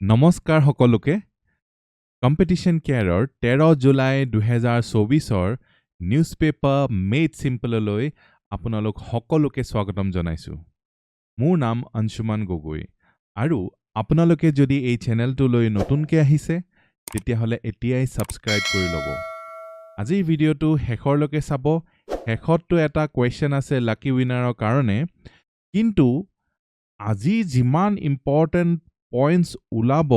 নমস্কাৰ সকলোকে কম্পিটিশন কেয়াৰৰ 13 জুলাই 2024 নিউজ পেপাৰ মেড সিম্পললৈ আপোনালোক সকলোকে স্বাগতম জনাইছো মোৰ নাম অংশুমান গগৈ আৰু আপোনালোকে যদি এই চেনেলটোলৈ নতুনকৈ আহিছে তেতিয়াহলে এতিয়াই সাবস্ক্ৰাইব কৰি ল'ব আজিৰ ভিডিঅ'টো শেষৰলৈকে চাব শেষতটো এটা কোৱেশ্চন আছে লাকি উইনাৰৰ কাৰণে কিন্তু আজি যিমান ইম্পৰ্টেন্ট points ওলাব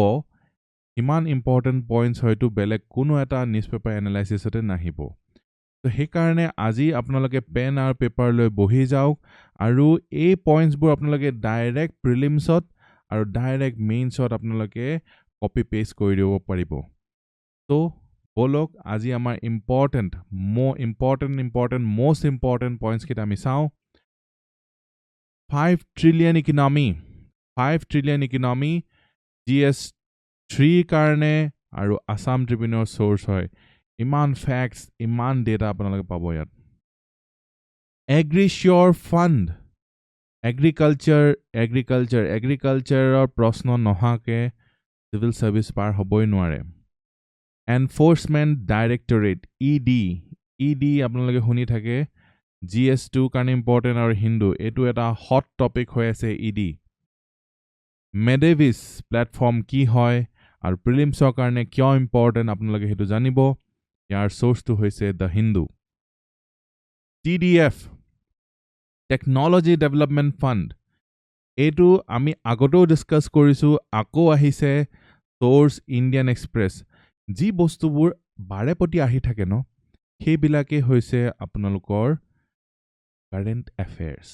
ইমান ইম্পৰ্টেন্ট পইণ্টছ হয়তো বেলেগ কোনো এটা নিউজ পেপাৰ এনালাইসিছতে নাহিব তো সেই কাৰণে আজি আপোনালোকে পেন আৰু পেপাৰ লৈ বহি যাওক আৰু এই পইণ্টছবোৰ আপোনালোকে ডাইৰেক্ট প্ৰিলিমছত আৰু ডাইৰেক্ট মেইনছত আপোনালোকে কপি পেষ্ট কৰি দিব পাৰিব তো বলক আজি আমাৰ most important points কেইটা আমি চাওঁ 5 trillion economy 5 trillion economy GS3 কাৰণে আৰু Assam Tribune source হয় ইমান facts ইমান data আপোনালোকে পাব ইয়াত Agri-Sure Fund agriculture প্ৰশ্ন নহাকে civil service পাৰ হ'বই নোৱাৰে Enforcement Directorate ED আপোনালোকে শুনি থাকে GS2 কাৰণে ইম্পৰ্টেন্ট আৰু হিন্দু এটো এটা হট টপিক হৈ আছে ED Medevis প্লেটফৰ্ম কি হয় আৰু প্ৰিলিমছৰ কাৰণে কিয় ইম্পৰ্টেন্ট আপোনালোকে হেতু জানিব ইয়াৰ সোৰ্সটো হৈছে the Hindu TDF technology development fund এটো আমি আগতেও ডিসকাস কৰিছো আকৌ আহিছে সোৰ্স ইণ্ডিয়ান এক্সপ্ৰেছ যি বস্তুবোৰ বাৰেপতি আহি থাকে ন সেইবিলাকে হৈছে আপোনালোকৰ কাৰেন্ট এফেয়াৰ্স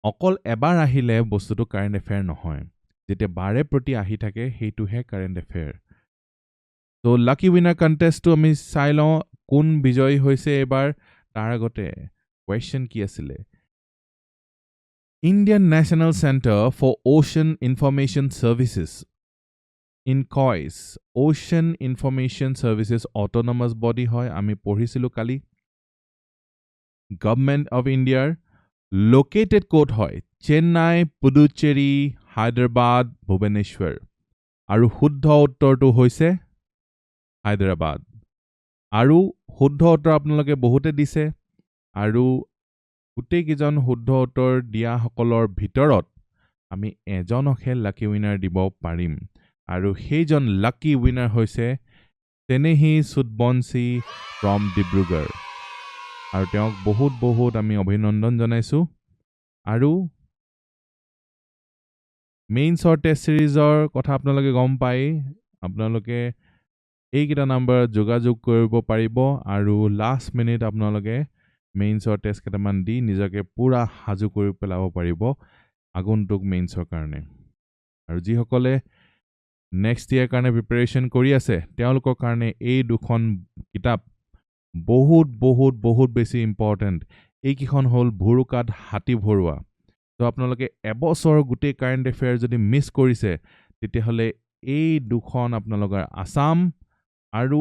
অকল এবাৰ আহিলে বস্তুটো কাৰেন্ট এফেয়াৰ নহয় যেতিয়া বাৰে প্ৰতি আহি থাকে হেতুহে কাৰেন্ট এফেয়াৰ তো লাকি উইনাৰ কন্টেষ্টটো আমি চাই লওঁ কোন বিজয়ী হৈছে এবাৰ তাৰ আগতে কোৱেশ্চন কি আছিল Indian National Center for Ocean Information Services INCOIS Ocean Information Services autonomous body হয় আমি পঢ়িছিলো কালি Government of India located ক'ত হয় Chennai Puducherry Hyderabad Bhubaneswar আৰু শুদ্ধ উত্তৰটো হৈছে হায়দৰাবাদ আৰু শুদ্ধ উত্তৰ আপোনালোকে বহুতে দিছে আৰু গোটেই কিজন শুদ্ধ উত্তৰ দিয়া সকলৰ ভিতৰত আমি এজনকে লাকি উইনাৰ দিব পাৰিম আৰু সেইজন লাকি উইনাৰ হৈছে তেনেহি সুদবংশী from ডিব্ৰুগড় আৰু তেওঁক বহুত আমি অভিনন্দন জনাইছো আৰু মেইনছৰ টেষ্ট সিৰিজৰ কথা আপোনালোকে গম পাই আপোনালোকে এইকেইটা নম্বৰ যোগাযোগ কৰিব পাৰিব আৰু লাষ্ট মিনিট আপোনালোকে মেইনছৰ টেষ্ট কেইটামান দি নিজকে পুৰা হাজু কৰি পেলাব পাৰিব আগন্তুক মেইনছৰ কাৰণে আৰু যিসকলে নেক্সট ইয়াৰ কাৰণে প্ৰিপাৰেচন কৰি আছে তেওঁলোকৰ কাৰণে এই দুখন কিতাপ বহুত বেছি ইম্পৰ্টেন্ট এই কিখন হল ভুৰুকাত হাতী ভৰুৱা তো আপোনালোকে এবছৰ গোটেই কাৰেন্ট এফেয়াৰ যদি মিস কৰিছে তেতিয়াহলে এই দুখন আপোনালোকৰ আসাম আৰু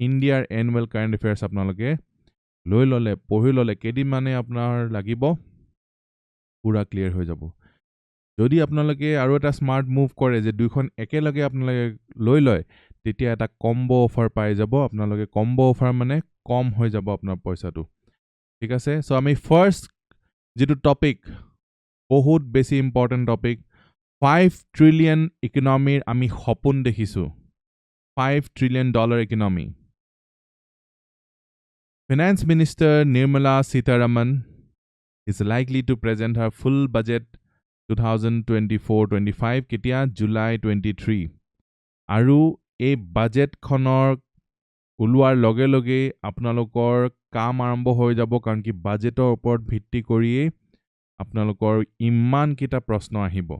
ইণ্ডিয়াৰ এনুৱেল কাৰেন্ট এফেয়াৰ্স আপোনালোকে লৈ ললে পঢ়ি ললে কেদিন মানে আপোনাৰ লাগিব পুৰা ক্লিয়াৰ হৈ যাব যদি আপোনালোকে আৰু এটা স্মাৰ্ট মুভ কৰে যে দুইখন একেলগে আপোনালোকে লৈ লয় তেতিয়া এটা কম্বো অফাৰ পাই যাব আপোনালোকে কম্বো অফাৰ মানে কম হৈ যাব আপোনাৰ পইচাটো ঠিক আছে সো আমি ফাৰ্স্ট যেটো টপিক বহুত বেছি ইম্পৰ্টেন্ট টপিক 5 ট্ৰিলিয়ন ইকোনমিৰ আমি সপোন দেখিছো $5 trillion economy Finance Minister Nirmala Sitharaman is likely to present her full budget 2024-25 কেতিয়া July 23 আৰু এই বাজেট খনৰ ওলোৱাৰ লগে লগে আপোনালোকৰ কাম আৰম্ভ হৈ যাব কাৰণ কি বাজেটৰ ওপৰত ভিত্তি কৰি আপোনালোকৰ ইমান কিটা প্ৰশ্ন আহিব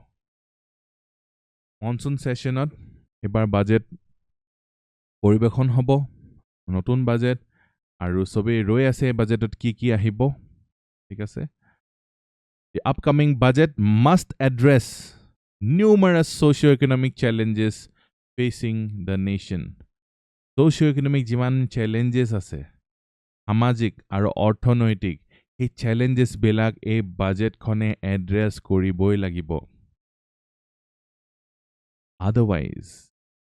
মনসুন সেশনত এবাৰ বাজেট পৰিবেশন হ'ব নতুন বাজেট আৰু সবে ৰৈ আছে বাজেটত কি আহিব ঠিক আছে The upcoming budget must address numerous socio-economic challenges facing the nation. Socio-economic যিমান challenges আছে সামাজিক আৰু অৰ্থনৈতিক এই challenges বিলাক এই বাজেট খনে address কৰিবই লাগিব Otherwise,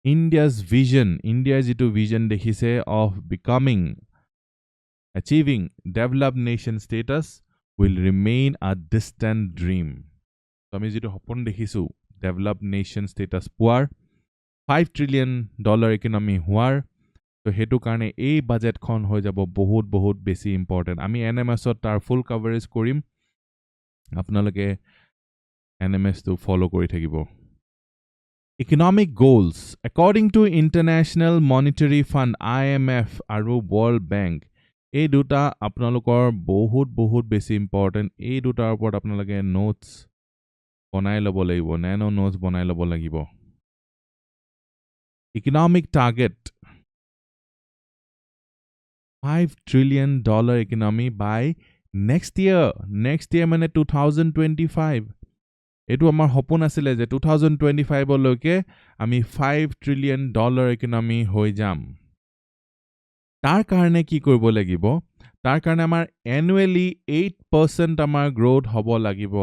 India's vision, India jitu vision dekhise of achieving developed nation status will remain a distant dream. So ami jitu hopon dekhisu developed nation status puar $5 trillion economy huar. So hetu karne ei budget khon hoi jabo bahut besi important. Ami NMS ot tar full coverage korim. Apnaloke NMS to follow kori thakibo. Economic goals. According to International Monetary Fund, IMF aru World Bank, এই দুটা আপোনালোকৰ বহুত বেছি important. এই দুটাৰ ওপৰত আপোনালোকে notes বনাই ল'ব লাগিব, নেনো নোটছ বনাই ল'ব লাগিব. Economic target $5 trillion economy by next year. Next year মানে 2025. এটো আমাৰ সপোন আছিল যে 2025 লৈকে আমি $5 trillion economy হৈ যাম. তাৰ কাৰণে কি কৰিব লাগিব? তাৰ কাৰণে আমাৰ annually 8% আমাৰ growth হ'ব লাগিব.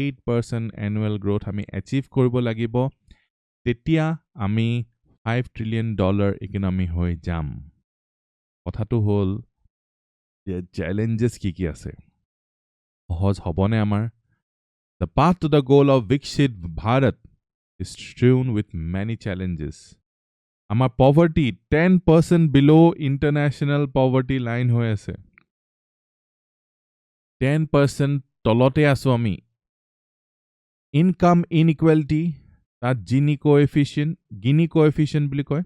8% annual growth আমি achieve কৰিব লাগিব. তেতিয়া আমি $5 trillion economy হৈ যাম. কথাটো হ'ল যে challenges কি আছে? সহজ হ'বনে আমাৰ? The path to the goal of Viksit Bharat is strewn with many challenges. Our poverty 10% below international poverty line hoi ase. 10% tolote asu ami. Income inequality, that Gini coefficient bili koy.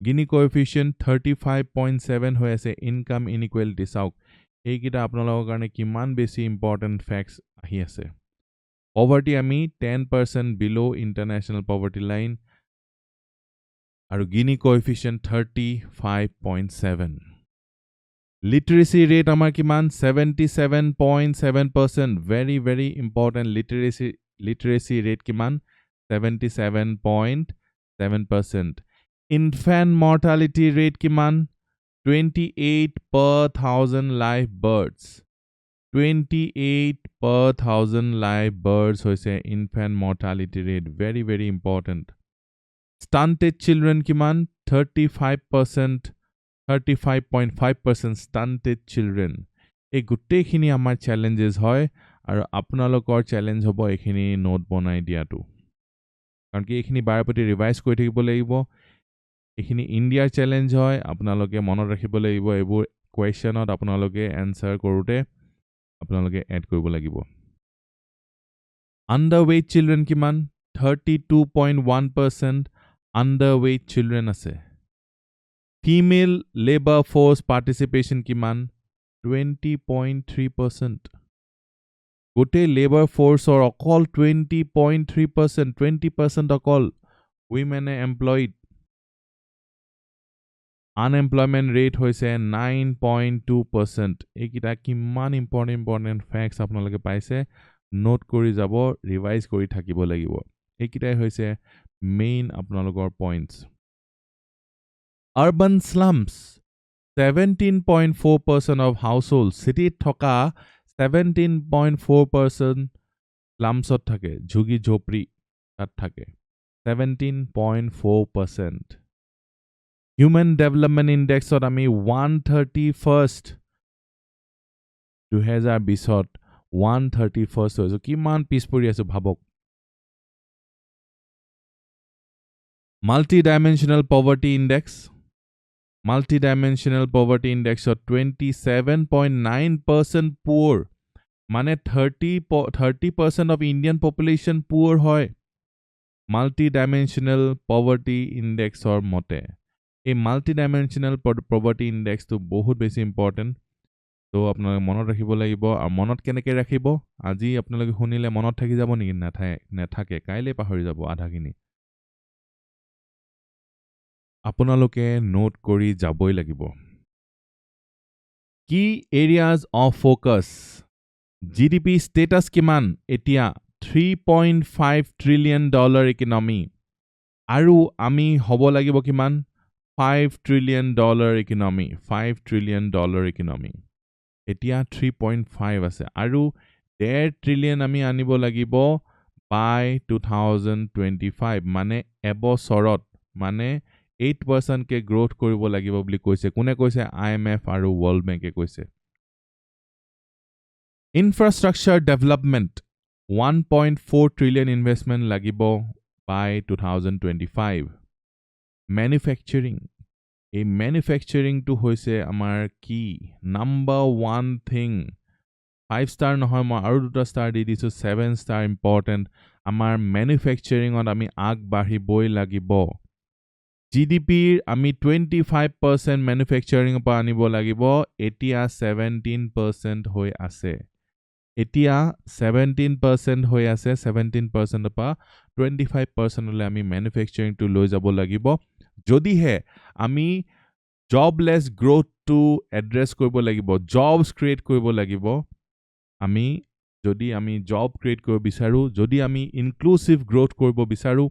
Gini coefficient 35.7 hoi ase. Income inequality sauk. Ei kita apnalogor karone kiman besi important facts ahi ase. Poverty ami 10% below international poverty line. Aru Gini coefficient 35.7. Literacy rate amar kiman 77.7%. Very important. Literacy rate kiman 77.7%. Infant mortality rate kiman 28 per 1,000 live births. 28 per 1,000 live births hoise infant mortality rate. Very important. Stunted children kiman 35.5% stunted children. Ei gutte khini amar challenges hoy aru apnalokor challenge hobo ekhini note bonai diatu. Karon ki ekhini barapoti revise kori thakibo lagibo. Ekhini India challenge hoy apnaloke monot rakhibo lagibo. Ebur question ot apnaloke answer korute apnaloke add koribo lagibo. Underweight children kiman 32.1% underweight children ase. Female labor force participation kiman 20.3%. Gote labor force or okol 20.3%. 20% okol women employed. Unemployment rate hoise 9.2%. Ekita kiman important facts apnaloke paise. Note kori jabo, revise kori thakibo lagibo. Ekitai hoise main apnalogor points. Urban slums 17.4% of households. City thoka 17.4% slums ot thake. Jhugi jhopri tat thake. 17.4%. Human Development Index ot ami 131st 2020 ot 131st hoiso. Kiman pispori asu bhabok. Multidimensional Poverty Index. Multidimensional Poverty Index of 27.9% poor. Mane 30% of Indian population poor hoy. Multidimensional Poverty Index or mote. A multidimensional poverty index to bahut besi important. So apnaloke monot rakhibo lagibo. Ar monot keneke rakhibo? Aji apnaloke hunile monot thaki jabo niki nathake. Kaile pahori jabo adha kini. আপোনালোকে note কৰি যাবই লাগিব. Key areas of focus. GDP status কিমান? এতিয়া $3.5 trillion economy. আৰু আমি হ'ব লাগিব কিমান? $5 trillion economy. $5 trillion economy. এতিয়া 3.5 আছে. আৰু $1.5 trillion আমি আনিব লাগিব by 2025 মানে এবছৰত মানে 8% কে গ্ৰোথ কৰিব লাগিব বুলি কৈছে কোনে কৈছে IMF আৰু World Bank এ কৈছে Infrastructure development 1.4 trillion investment লাগিব by 2025 Manufacturing এই manufacturing to হৈছে আমাৰ কি number one thing 5 star নহয় মই আৰু দুটা star দি দিছো 7 star important আমাৰ manufacturing ত আমি আগবাঢ়িবই লাগিব GDP আমি 25% manufacturing পৰা আনিব লাগিব এতিয়া 17% হৈ আছে এতিয়া 17% হৈ আছে 17% পৰা 25% লৈ আমি manufacturing to লৈ যাব লাগিব যদিহে আমি jobless growth to address কৰিব লাগিব jobs create কৰিব লাগিব আমি যদি আমি job create কৰিব বিচাৰো যদি আমি inclusive growth কৰিব বিচাৰো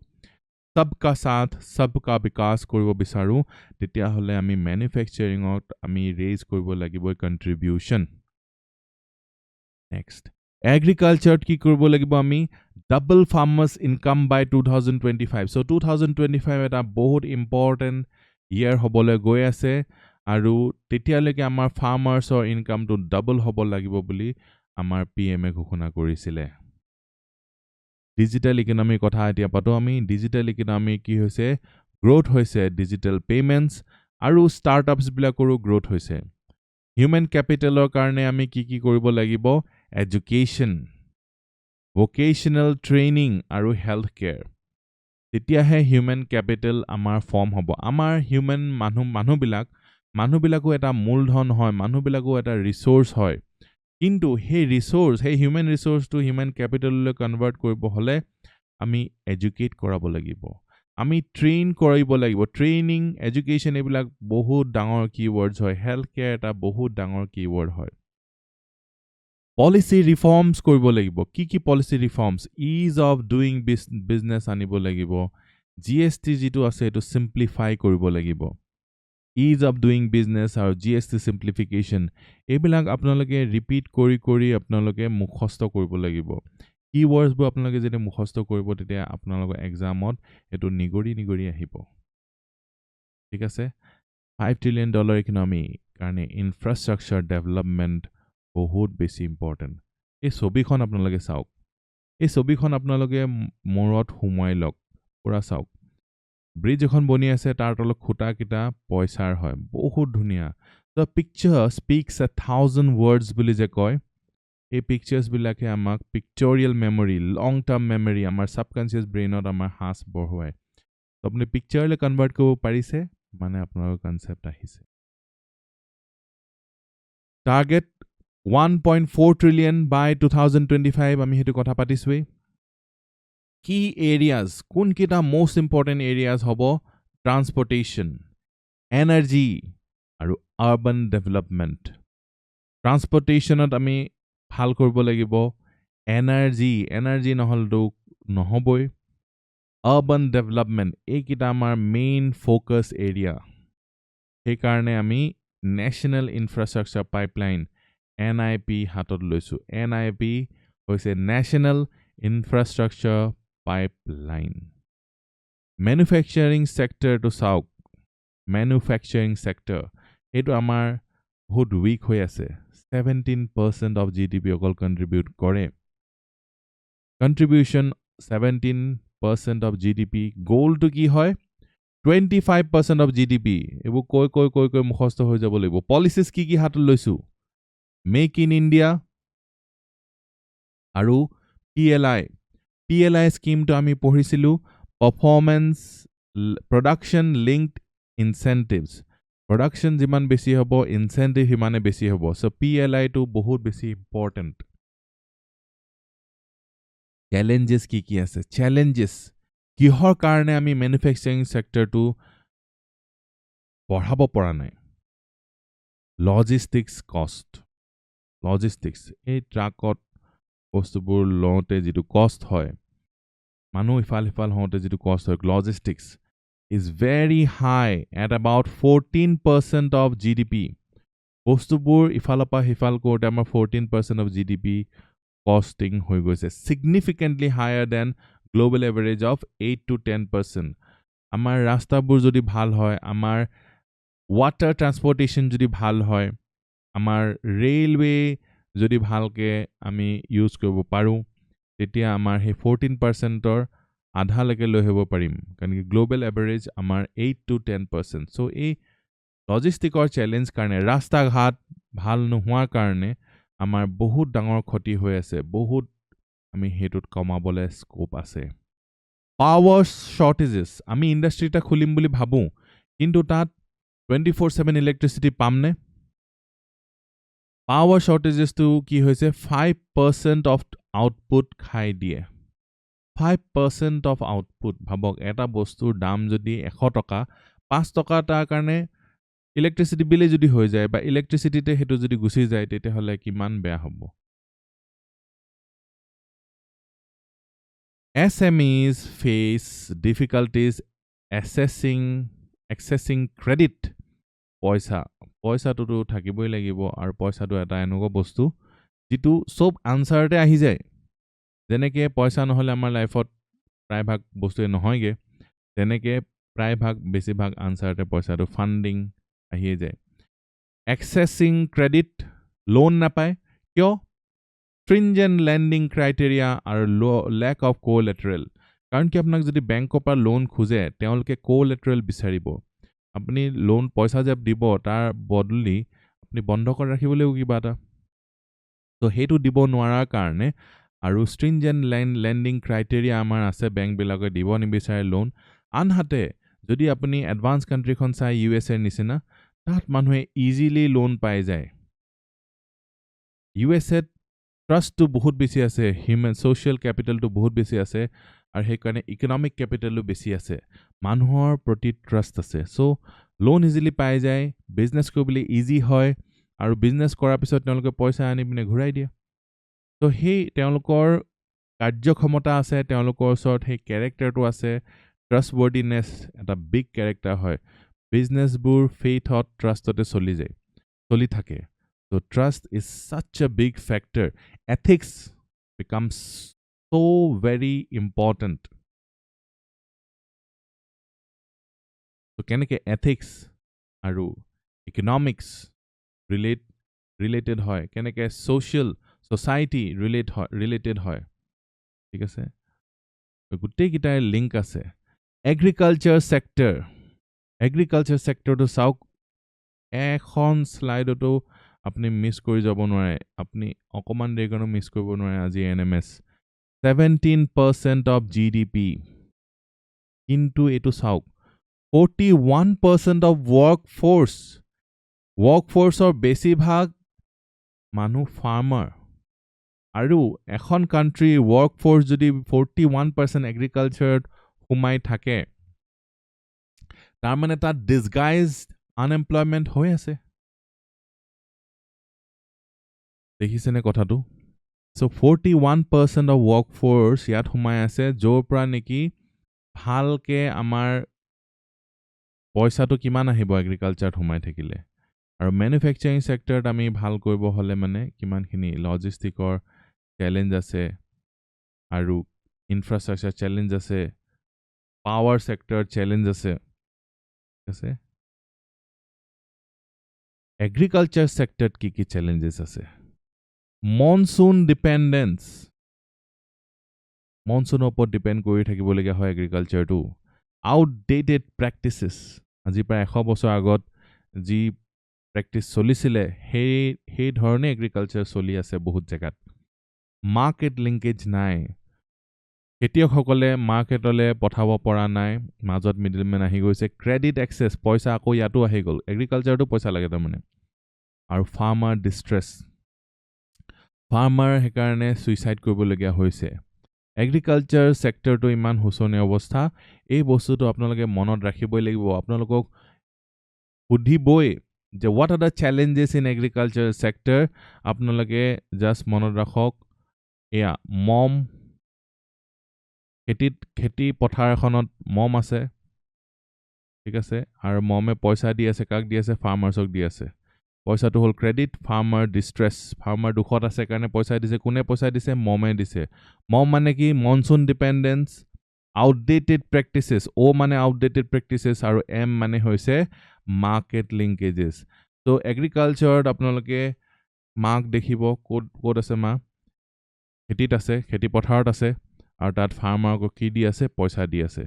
सबका साथ सबका विकास কৰিব বিচাৰো তেতিয়া হলে আমি manufacturing ত আমি raise কৰিব লাগিব contribution next agriculture কি কৰিব লাগিব আমি double farmers income by 2025 so 2025 এটা বহুত important year হবলৈ গৈ আছে আৰু তেতিয়ালৈকে আমাৰ farmersৰ income to double হ'ব লাগিব বুলি আমাৰ PM এ ঘোষণা কৰিছিলে Digital economy কথা এতিয়া পাতো আমি digital economy কি হৈছে growth হৈছে digital payments আৰু startups বিলাকৰো growth হৈছে human capitalৰ কাৰণে আমি কি কৰিব লাগিব education vocational training আৰু health care তেতিয়াহে human capital আমাৰ form হ'ব আমাৰ human মানুহবিলাকো এটা মূলধন হয় মানুহবিলাকো এটা resource হয় কিন্তু হে ৰিসোৰ্স হে human resource two human ক্যাপিটাললৈ convert কৰিব হলে আমি এডুকেট কৰাব লাগিব আমি ট্ৰেইন কৰিব লাগিব ট্ৰেইনিং এডুকেশন এইবিলাক বহুত ডাঙৰ কিৱৰ্ডছ হয় হেলথ কেয়াৰ এটা বহুত ডাঙৰ কিৱৰ্ড হয় পলিসি ৰিফৰ্মছ কৰিব লাগিব কি policy reforms is of doing business আনিব লাগিব জিএসটি যেটো আছে এটো সিম্পলিফাই কৰিব লাগিব ease of doing business আৰু GST simplification এইবিলাক আপোনালোকে ৰিপিট কৰি আপোনালোকে মুখস্থ কৰিব লাগিব keywords বোৰ আপোনালোকে যেতিয়া মুখস্থ কৰিব তেতিয়া আপোনালোকৰ এক্সামত এটো নিগৰি আহিব ঠিক আছে 5 trillion dollar economy কাৰণে infrastructure development বহুত বেছি ইম্পৰ্টেন্ট এই ছবিখন আপোনালোকে চাওক এই ছবিখন আপোনালোকে মূৰত হুমাই লওক পুৰা চাওক ব্ৰিজ এখন বনি আছে তাৰ তলত খুটা কিটা পইচাৰ হয় বহুত ধুনিয়া the picture speaks 1,000 words বুলি যে কয় এই পিকচাৰ্স বিলাকে আমাক পিক্টোৰিয়েল মেমৰি লং টাৰ্ম মেমৰি আমাৰ সাবকনসিয়াস ব্ৰেইনত আমাৰ হাস বঢ়ুৱায় আপুনি পিকচাৰলে কনভাৰ্ট কৰিব পাৰিছে মানে আপোনাৰ কনসেপ্ট আহিছে টাৰ্গেট 1.4 trillion by 2025 আমি হেতু কথা পাতিছোই Key areas, kun kita most important areas hobo transportation, energy, aru urban development. Transportation at ami bhal korbo lagibo, energy nohoboi. Urban development, ei kita amar main focus area. He karne ami National Infrastructure Pipeline, NIP hatot loisu. NIP hoise National Infrastructure pipeline manufacturing sector to south manufacturing sector eto amar বহুত weak হৈ আছে 17% of GDP অকল contribute কৰে contribution 17% of GDP goal to কি হয় 25% of GDP এবো কৈ মুখস্থ হৈ যাব লাগিব policies কি হাতত লৈছো make in India আৰু PLI scheme to ami পঢ়িছিলো performance production linked incentives production jiman বেছি হবো incentive হিমানে বেছি হবো so PLI to বহুত বেছি important challenges কি আছে challenges কিহৰ কাৰণে আমি manufacturing sector to পঢ়াব পৰা নাই logistics cost logistics এই ট্ৰাকত বস্তুবোৰ লওঁতে যেটো কষ্ট হয় মানুহ ইফাল হওঁতে যেটো কষ্ট হয় logistics is very high at about 14% of GDP বস্তুবোৰ ইফাল হিফাল কৰোতে আমাৰ 14% of GDP costing হৈ গৈছে significantly higher than global average of 8 to 10%. আমাৰ ৰাস্তাবোৰ যদি ভাল হয়, আমাৰ water transportation যদি ভাল হয়, আমাৰ railway যদি ভালকে আমি ইউজ কৰিব পাৰো, তেতিয়া আমাৰ সেই 14%ৰ আধালৈকে লৈ আহিব পাৰিম, কাৰণ কি গ্লোবেল এভাৰেজ আমাৰ 8 to 10%. সো এই লজিষ্টিকৰ চেলেঞ্জ কাৰণে ৰাস্তা ঘাট ভাল নোহোৱাৰ কাৰণে আমাৰ বহুত ডাঙৰ ক্ষতি হৈ আছে, বহুত আমি হেতুত কমাবলে স্কোপ আছে. পাৱাৰ শৰ্টেজেস, আমি ইন্ডাষ্ট্ৰি এটা খুলিম বুলি ভাবো, কিন্তু তাত 24/7 ইলেক্ট্ৰিসিটি পামনে? পাৱাৰ শৰ্টেজেস তো কি হৈছে 5% অফ আউটপুট খাই দিয়ে. 5% অফ আউটপুট, ভাবক এটা বস্তুৰ দাম যদি 100 টকা, 5 টকা তাৰ কাৰণে ইলেক্ট্ৰিসিটি বিলে যদি হৈ যায় বা ইলেক্ট্ৰিসিটিতে হেতু যদি গুছি যায়, তেতিয়া হলে কিমান বেয়া হ'ব. SMEs face difficulties accessing credit. পইচাটো থাকিবই লাগিব, আৰু পইচাটো এটা এনেকুৱা বস্তু যেটো সব আনসাৰতে আহি যায়. যেনেকে পইচা নহলে আমাৰ লাইফত প্ৰায়ভাগ বস্তুৱে নহয়গে, তেনেকে প্ৰায়ভাগ বেছিভাগ আনসাৰতে পইচাটো ফান্ডিং আহিয়ে যায়. Accessing credit, লোন নাপায় কিয়? Stringent lending criteria আৰু lack of collateral. কাৰণ কি আপোনাক যদি বেংকৰ পৰা লোন খোজে, তেওঁলোকে collateral বিচাৰিব. আপুনি লোন পইচা যে দিব, তাৰ বদলি আপুনি বন্ধ কৰি ৰাখিবলৈ কিবা এটা, তো হেতু দিব নোৱাৰাৰ কাৰণে আৰু stringent lending criteria আমাৰ আছে, বেংক বিলাকে দিব নিবিচাৰে লোন. আনহাতে যদি আপুনি এডভান্স কান্ট্ৰিখন চাই USA নিচিনা, তাত মানুহে ইজিলি লোন পাই যায়. USA ট্ৰাষ্টটো বহুত বেছি আছে, হিউম্যান সোশ্যাল ক্যাপিটালটো বহুত বেছি আছে, আৰু সেই কাৰণে ইকোনমিক ক্যাপিটালও বেছি আছে, মানুহৰ প্ৰতি ট্ৰাষ্ট আছে. সো লোন ইজিলি পাই যায়, বিজনেস কৰিবলৈ ইজি হয়, আৰু বিজনেস কৰাৰ পিছত তেওঁলোকে পইচা আনি পিনে ঘূৰাই দিয়ে. তো সেই তেওঁলোকৰ কাৰ্যক্ষমতা আছে, তেওঁলোকৰ ওচৰত সেই ক্যাৰেক্টাৰটো আছে, ট্ৰাষ্টৱৰ্ডিনেস এটা বিগ ক্যাৰেক্টাৰ হয়. বিজনেসবোৰ ফেইথত ট্ৰাষ্টতে চলি থাকে. So trust is such a big factor. Ethics becomes so very important. So keneke ethics aru economics related hoy, keneke society related hoy. ঠিক আছে, গুটেই কিটা লিংক আছে. Agriculture sector to চাওক, এখন স্লাইডতো আপনি মিস কৰি যাব নোৱাৰে, আপনি অকমান দেৰিকনো মিস কৰিব নোৱাৰে. আজি NMS 17% of GDP, কিন্তু এটো চাওক 41% of workforceৰ বেছিভাগ মানুহ ফাৰ্মাৰ, আৰু এখন কান্ট্ৰি workforce যদি 41% এগ্ৰিকালচাৰত সোমাই থাকে, তাৰ মানে তাত disguised unemployment হৈ আছে. দেখিছেনে কথাটো? So 41% of workforce ইয়াত সোমাই আছে, য'ৰ পৰা নেকি ভালকে আমাৰ পইচাটো কিমান আহিব এগ্ৰিকালচাৰত সোমাই থাকিলে. আৰু ম্যানুফ্যাকচাৰিং সেক্টৰত আমি ভাল কৰিব হলে মানে কিমানখিনি লজিষ্টিকৰ চ্যালেঞ্জ আছে, আৰু ইনফ্ৰাষ্ট্ৰাকচাৰ চ্যালেঞ্জ আছে, পাৱাৰ সেক্টৰ চ্যালেঞ্জ আছে. আছে এগ্ৰিকালচাৰ সেক্টৰত কি চ্যালেঞ্জেস আছে? মনসুন ডিপেন্ডেন্স, মনসুনৰ ওপৰত ডিপেন্ড কৰি থাকিবলগীয়া হয় এগ্ৰিকালচাৰটো. আউটডেটেড প্ৰেক্টিসেস, আজি প্ৰায় 100 বছৰ আগত যি প্ৰেক্টিস চলিছিলে, সেই ধৰণে এগ্ৰিকালচাৰ চলি আছে বহুত জায়গাত. মাৰ্কেট লিংকেজ নাই, খেতিয়কসকলে মাৰ্কেটলে পঠাব পৰা নাই, মাজত মিডলম্যান আহি গৈছে. ক্ৰেডিট এক্সেস, পইচা আকৌ ইয়াতো আহি গ'ল, এগ্ৰিকালচাৰটো পইচা লাগে তাৰমানে. আৰু ফাৰ্মাৰ ডিস্ট্ৰেছ, ফাৰ্মাৰ সেইকাৰণে সুইসাইড কৰিবলগীয়া হৈছে. এগ্ৰিকালচাৰ সেক্টৰটো ইমান হুচনীয় অৱস্থা, এই বস্তুটো আপোনালোকে মনত ৰাখিবই লাগিব. আপোনালোকক সুধিবই যে what are the challenges in agriculture sector, আপোনালোকে জাস্ট মনত ৰাখক, এয়া মম, খেতি পথাৰ এখনত মম আছে, ঠিক আছে, আৰু মমে পইচা দি আছে, কাক দি আছে? ফাৰ্মাৰ্ছক দি আছে. পইচাটো হ'ল ক্ৰেডিট ফাৰ্মাৰ ডিষ্ট্ৰেছ ফাৰ্মাৰ দুখত আছে কাৰণে পইচা দিছে কোনে পইচা দিছে মমে দিছে মম মানে কি মনসুন ডিপেন্ডেন্স আউটডেটেড প্ৰেক্টিসেছ ও মানে আউটডেটেড প্ৰেক্টিসেছ আৰু এম মানে হৈছে মাৰ্কেট লিংকেজেছ তো এগ্ৰিকালচাৰত আপোনালোকে মাক দেখিব কোড আছে মা খেতিত আছে খেতি পথাৰত আছে আৰু তাত ফাৰ্মাৰক কি দি আছে পইচা দি আছে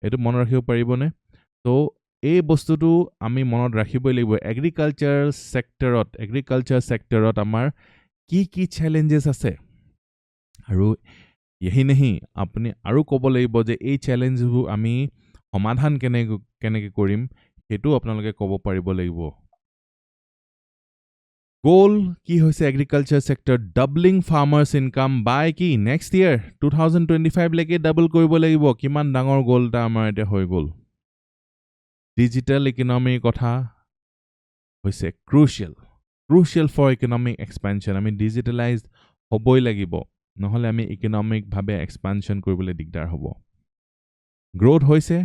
এটো মনত ৰাখিব পাৰিবনে তো এই বস্তুটো আমি মনত ৰাখিবই লাগিব এগ্ৰিকালচাৰ সেক্টৰত আমাৰ কি চ্যালেঞ্জেস আছে আৰু यही नहीं আপুনি আৰু ক'ব লাগিব যে এই চ্যালেঞ্জবোৰ আমি সমাধান কেনেকৈ কৰিম হেতু আপোনালোকে ক'ব পাৰিব লাগিব গোল কি হৈছে এগ্ৰিকালচাৰ সেক্টৰ ডাবলিং ফাৰ্মাৰ্স ইনকাম বাই কি নেক্সট ইয়াৰ 2025 লৈকে ডাবল কৰিব লাগিব কিমান ডাঙৰ গোলটা আমাৰ এটা হৈ গল ডিজিটেল ইকোনমিৰ কথা হৈছে ক্ৰুচিয়েল ফৰ ইকোনমিক এক্সপেনশন আমি ডিজিটেলাইজড হ'বই লাগিব নহলে আমি ইকোনমিক ভাবে এক্সপেনশন কৰিবলৈ দিগদাৰ হ'ব গ্ৰোথ হৈছে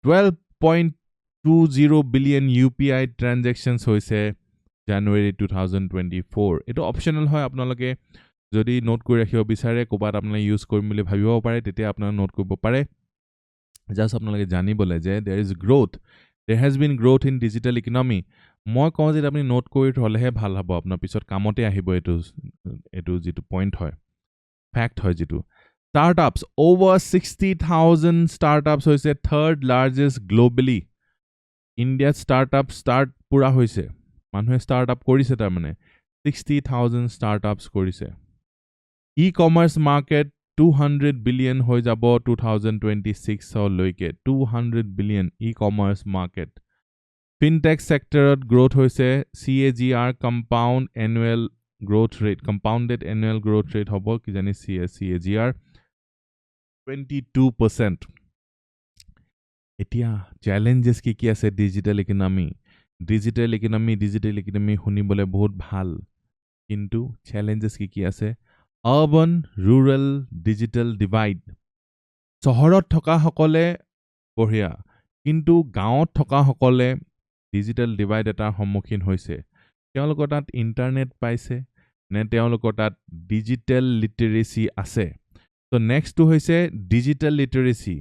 12.20 বিলিয়ন UPI ট্ৰানজেকশনছ হৈছে জানুৱাৰী 2024 এটো অপচনেল হয় আপোনালোকে যদি নোট কৰি ৰাখিব বিচাৰে কোবাত আপোনালোকে ইউজ কৰিম বুলি ভাবিব পাৰে তেতিয়া আপোনালোকে নোট কৰিব পাৰে জাস্ট আপোনালোকে জানিবলৈ যে there has been growth in digital economy মই কওঁ যে আপুনি নোট কৰি থলেহে ভাল হ'ব আপোনাৰ পিছত কামতে আহিব এটো যেটো পইণ্ট হয় ফ্যাক্ট হয় যেটো startups over 60,000 startups হৈছে third largest globally India startup start পুৰা হৈছে মানুহে startup কৰিছে তাৰ মানে 60,000 startups কৰিছে e-commerce market 200 billion হৈ যাব 2026 লৈকে 200 billion e-commerce market fintech sectorত growth হৈছে CAGR compounded annual growth rate হ'ব কি জানি CAGR 22% এতিয়া challenges কি আছে digital economy শুনিবলে বহুত ভাল কিন্তু challenges কি আছে urban rural digital divide চহৰত থকা সকলে বঢ়িয়া কিন্তু গাঁৱত থকা সকলে ডিজিটেল ডিভাইড এটাৰ সন্মুখীন হৈছে তেওঁলোকৰ তাত ইন্টাৰনেট পাইছে নে তেওঁলোকৰ তাত ডিজিটেল লিটাৰেসি আছে তো নেক্সট হৈছে digital literacy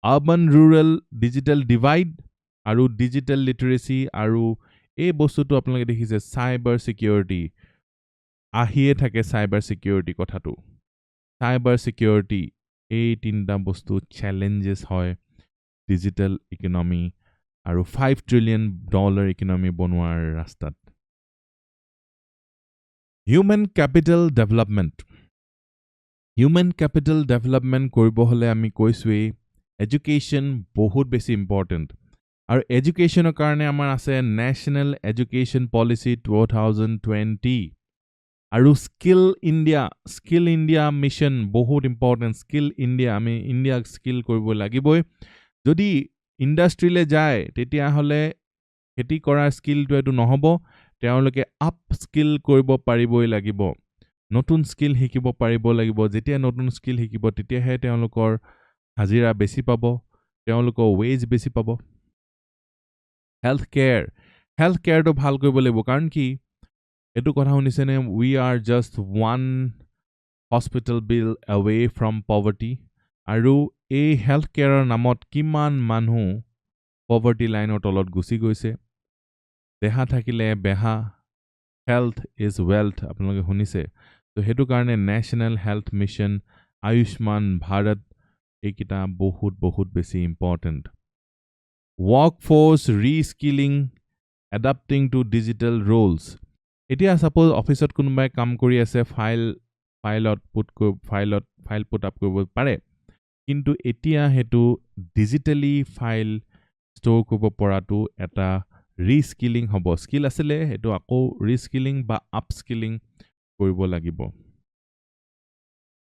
urban rural digital divide আৰু ডিজিটেল লিটাৰেসি আৰু এই বস্তুটো আপোনালোকে দেখিছে সাইবাৰ সিকিউৰিটি আহিয়ে থাকে সাইবাৰ সিকিউৰিটি কথাটো সাইবাৰ সিকিউৰিটি এই তিনটা বস্তু চ্যালেঞ্জেস হয় ডিজিটেল ইকোনমি আৰু $5 trillion ইকোনমি বনোৱাৰ ৰাস্তাত হিউম্যান ক্যাপিটাল ডেভেলপমেন্ট কৰিব হলে আমি কৈছোই এডুকেশন বহুত বেছি ইম্পৰ্টেন্ট আৰু এডুকেশনৰ কাৰণে আমাৰ আছে নেশনাল এডুকেশন পলিসি 2020 আৰু স্কিল ইণ্ডিয়া মিশন বহুত ইম্পৰ্টেন্ট স্কিল ইণ্ডিয়া আমি ইণ্ডিয়াক স্কিল কৰিব লাগিবই যদি ইন্ডাষ্ট্ৰিলে যায় তেতিয়া হলে খেতি কৰাৰ স্কিলটো এটো নহব তেওঁলোকে আপ স্কিল কৰিব পাৰিবই লাগিব নতুন স্কিল শিকিব পাৰিব লাগিব যেতিয়া নতুন স্কিল শিকিব তেতিয়াহে তেওঁলোকৰ হাজিৰা বেছি পাব তেওঁলোকৰ ৱেজ বেছি পাব হেলথ কেয়াৰটো ভাল কৰিব লাগিব কাৰণ কি এটো কথা শুনিছে নে we are just one hospital bill away from poverty আৰু এই হেলথ কেয়াৰৰ নামত কিমান মানুহ পভাৰ্টি লাইনৰ তলত গুচি গৈছে দেহা থাকিলে বেহা হেলথ ইজ ৱেলথ আপোনালোকে শুনিছে তো হেতু কাৰণে national health mission Ayushman Bharat এইকিটা বহুত বেছি important workforce reskilling adapting to digital roles এতিয়া সাপোজ অফিসত কোনোবাই কাম কৰি আছে ফাইল পুট আপ কৰিব পাৰে কিন্তু এতিয়া হেতু ডিজিটালি ফাইল ষ্টৰ কৰিব পৰাটো এটা ৰিস্কিলিং হ'ব স্কিল আছিলে হেতু আকৌ ৰিস্কিলিং বা আপস্কিলিং কৰিব লাগিব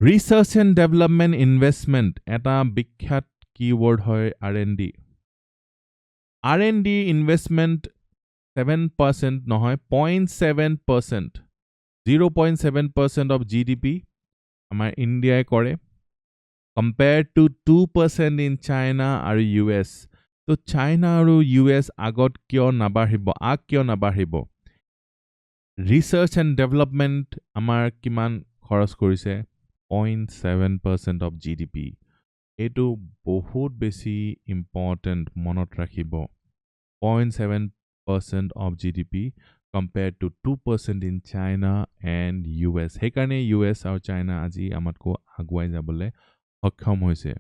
ৰিসাৰ্চ এণ্ড ডেভেলপমেন্ট ইনভেষ্টমেন্ট এটা বিখ্যাত কিৱৰ্ড হয় R&D ইনভেষ্টমেন্ট 7% নহয় 0.7% 0.7% of GDP আমাৰ ইণ্ডিয়াই কৰে compared to 2% in China আৰু US তো চাইনা আৰু US আগত কিয় নাবাঢ়িব Research and development আমাৰ কিমান খৰচ কৰিছে 0.7% of GDP এইটো বহুত বেছি ইম্পৰ্টেণ্ট মনত ৰাখিব 0.7% of GDP compared to 2% in China and US সেইকাৰণে US আৰু China আজি আমাতকৈ আগুৱাই যাবলৈ সক্ষম হৈছে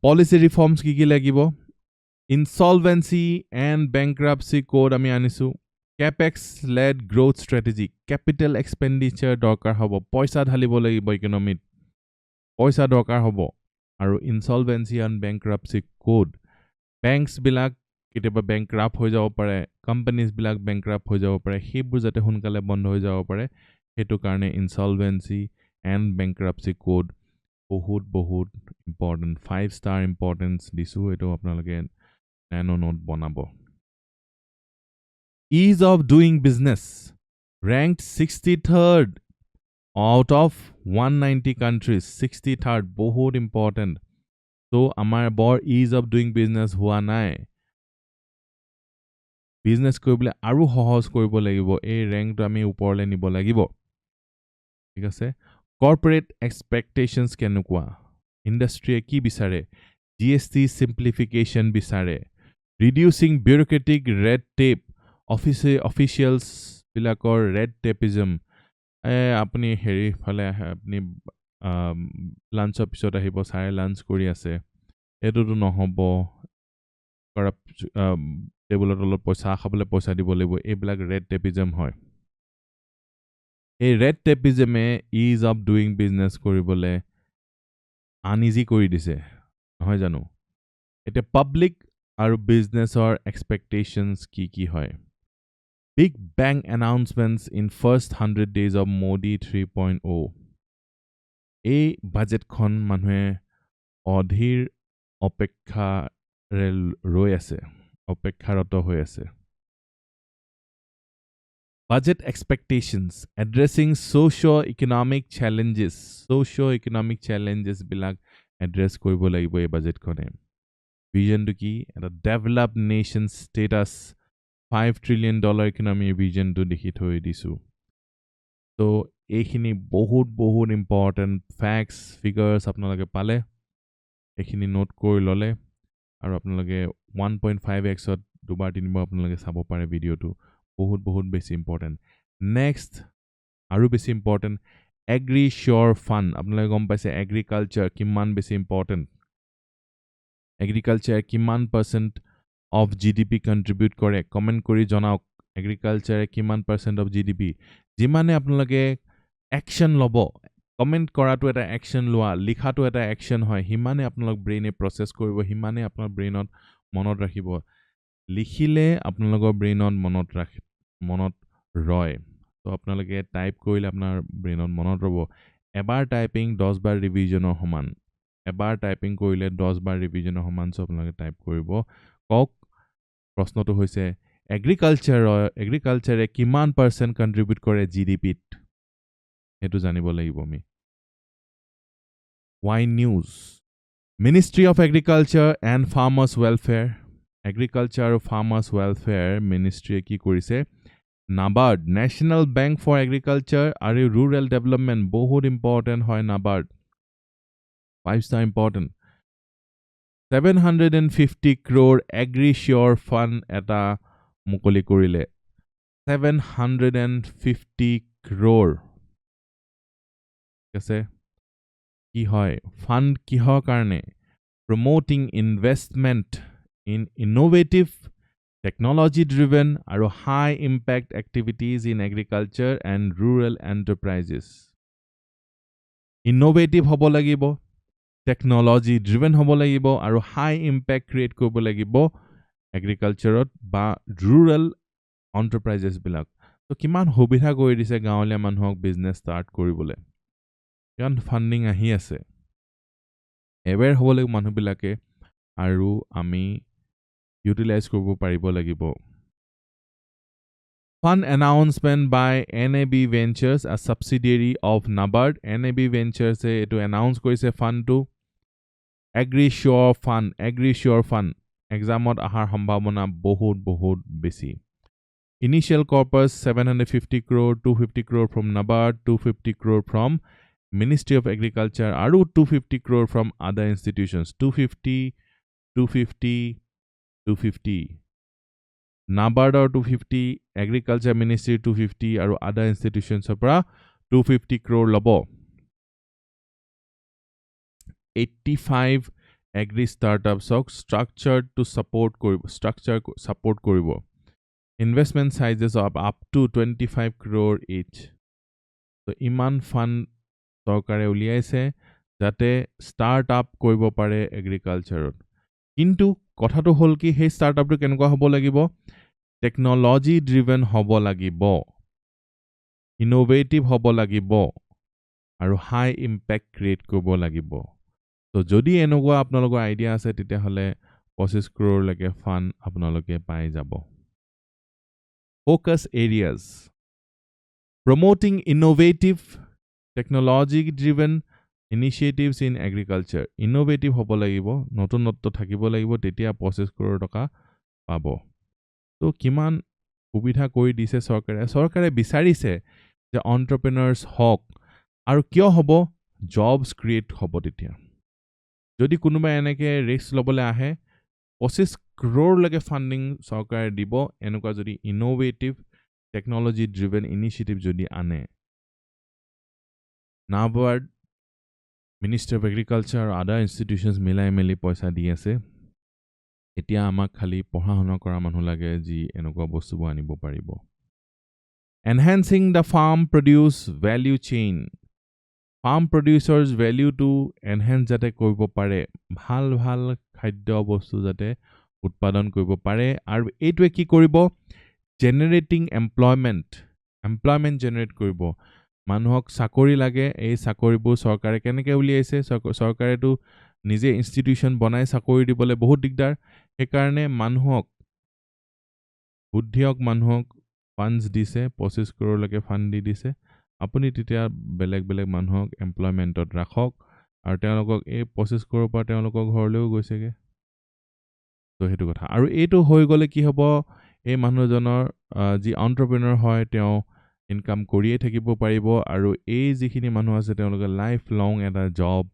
policy reforms কি লাগিব Insolvency and bankruptcy code আমি আনিছো capex led growth strategy capital expenditure দৰকাৰ হ'ব পইচা ঢালিব লাগিব ইকোনমিত পইচা দৰকাৰ হ'ব আৰু insolvency and bankruptcy code banks বিলাক কেতিয়াবা bankrupt হৈ যাব পাৰে companies বিলাক bankrupt হৈ যাব পাৰে সেইবোৰ যাতে সোনকালে বন্ধ হৈ যাব পাৰে হেতু কাৰণে insolvency and bankruptcy code বহুত important 5-star importance দিছো এটো আপোনালোকে nano note bonabo ease of doing business ranked 63rd out of 190 countries 63rd বহুত important so amar bor ease of doing business hua nai business koribole aru সহজ কৰিব লাগিব এই rank to আমি ওপৰলে নিব লাগিব ঠিক আছে corporate expectations কেনেকুৱা industry কি বিচাৰে GST simplification বিচাৰে reducing bureaucratic red tape officials bilakor red tapeism apni heri phale apni lunch episode ahibo sare lunch kori ase etu to nohobo corrupt table olop poisa khabole poisa dibo lebo e bilak red tapeism hoy এই red tapeism e ease of doing business koribole uneasy kori dise hoy janu eta public আৰু businessor expectations কি হয় big bang announcements in first 100 days of Modi 3.0 এই budget খন মানুহে অধীৰ অপেক্ষা ৰৈ আছে অপেক্ষাৰত হৈ আছে budget expectations addressing socio-economic challenges বিলাক address কৰিব লাগিব এই budget খনে vision to ki a developed nation status $5 trillion economy vision to dekhi thoi disu so ekhini bahut important facts figures apnalage pale ekhini note kori lole aru apnalage 1.5x ot dubar tinbar apnalage sabo pare video tu bahut besi important next aru besi important agri sure fund apnalage gom paise agriculture kiman besi important agriculture kiman percent of GDP contribute kore comment kori janaok agriculture kiman percent of GDP jimane apnalage action lobo comment kora to eta action loa likha to eta action hoy himane apnalok brain e process koribo himane apnar brain ot monot rakhibo likhile apnalogor brain ot monot roy so apnalage type korile apnar brain ot monot robo ebar typing 10 bar revision or homan এবাৰ typing কৰিলে 10 বাৰ ৰিভিজনৰ সমান সব আপোনালোকে type কৰিব কক প্ৰশ্নটো হৈছে এগ্ৰিকালচাৰে কিমান per cent contribute কৰে জিডিপিত হেতু জানিব লাগিব আমি ওয়াই news ministry of agriculture and farmers welfare agriculture আৰু ফাৰ্মাৰ্ছ ওয়েলফেয়াৰ মিনিষ্ট্ৰিয়ে কি কৰিছে NABARD national bank for agriculture আৰু ৰুৰেল ডেভেলপমেণ্ট বহুত ইম্পৰ্টেণ্ট হয় NABARD 5-star important 750 crore agri-sure fund eta mukoli korile 750 crore kase ki hoy fund kihor karne promoting investment in innovative technology driven aru high impact activities in agriculture and rural enterprises innovative hobo lagibo technology driven hobo lagibo aru high impact create kobo lagibo agriculture ba rural enterprises bilak so kiman hobitha koi dise gaolia manhok business start koribole yan funding ahi ase aware hobo lag manu bilake aru ami utilize kobo paribo lagibo Fund announcement by NAB Ventures, a subsidiary of NABARD. NAB Ventures to announce koise fund to AgriSure Fund. এক্সামত আহাৰ সম্ভাৱনা বহুত বেছি Initial corpus 750 crore, 250 crore from NABARD, 250 crore from Ministry of Agriculture, aru 250 crore from other institutions. 250, 250, 250. NABARD or 250, Agriculture Ministry 250, aru other institutions opra 250 crore lobo. 85 agri startups structured to support koribo. Investment sizes of up to 25 crore each. So, iman fund সৰকাৰে উলিয়াইছে যাতে স্টাৰ্টআপ কৰিব পাৰে এগ্ৰিকালচাৰত কিন্তু কথাটো হল কি হে স্টাৰ্টআপটো কেনেকুৱা হ'ব লাগিব টেকনলজি ড্ৰিভেন হ'ব লাগিব ইনোভেটিভ হ'ব লাগিব আৰু হাই ইম্প্যাক্ট ক্ৰিয়েট কৰিব লাগিব তো যদি এনেকুৱা আপোনালোকৰ আইডিয়া আছে তেতিয়া হলে 25 crore লৈকে ফান্ড আপোনালোকে পাই যাব Focus areas promoting innovative technology-driven initiatives in agriculture. Innovative hobo lagibo, নতুনত্ব থাকিব লাগিব তেতিয়া 25 crore টকা পাব। তো কিমান সুবিধা কৰি দিছে চৰকাৰে? চৰকাৰে বিচাৰিছে যে entrepreneurs হওক আৰু কিয় হ'ব jobs create হ'ব তেতিয়া। যদি কোনোবা এনেকে ৰিস্ক লবলৈ আহে 25 crore লৈকে ফান্ডিং চৰকাৰে দিব এনেকুৱা যদি ইনোভেটিভ টেকনলজি ড্ৰিভেন ইনিচিয়েটিভ যদি আনে NABARD, Ministry of Agriculture, other institutions মিলাই মেলি পইচা দি আছে এতিয়া আমাক খালি পঢ়া-শুনা কৰা মানুহ লাগে যি এনেকুৱা বস্তুবোৰ আনিব পাৰিব Enhancing the farm produce value chain farm producers value to enhance যাতে কৰিব পাৰে ভাল ভাল খাদ্য বস্তু যাতে উৎপাদন কৰিব পাৰে আৰু এইটোৱে কি কৰিব generating employment generate কৰিব মানুহক চাকৰি লাগে এই চাকৰিবোৰ চৰকাৰে কেনেকৈ উলিয়াইছে চৰকাৰেটো নিজে ইনষ্টিটিউচন বনাই চাকৰি দিবলৈ বহুত দিগদাৰ সেইকাৰণে মানুহক বুদ্ধিয়ক মানুহক ফান্ডস দিছে 25 crore লৈকে ফান্ড দি দিছে আপুনি তেতিয়া বেলেগ মানুহক এমপ্লয়মেন্টত ৰাখক আৰু তেওঁলোকক এই 25 crore পৰা তেওঁলোকৰ ঘৰলৈও গৈছেগে তো হেতু কথা আৰু এইটো হৈ গলে কি হ'ব এই মানুহজনৰ যি এন্টাৰপ্ৰেনাৰ হয় তেওঁ ইনকাম কৰিয়ে থাকিব পাৰিব আৰু এই যিখিনি মানুহ আছে তেওঁলোকে লাইফ লং এটা জব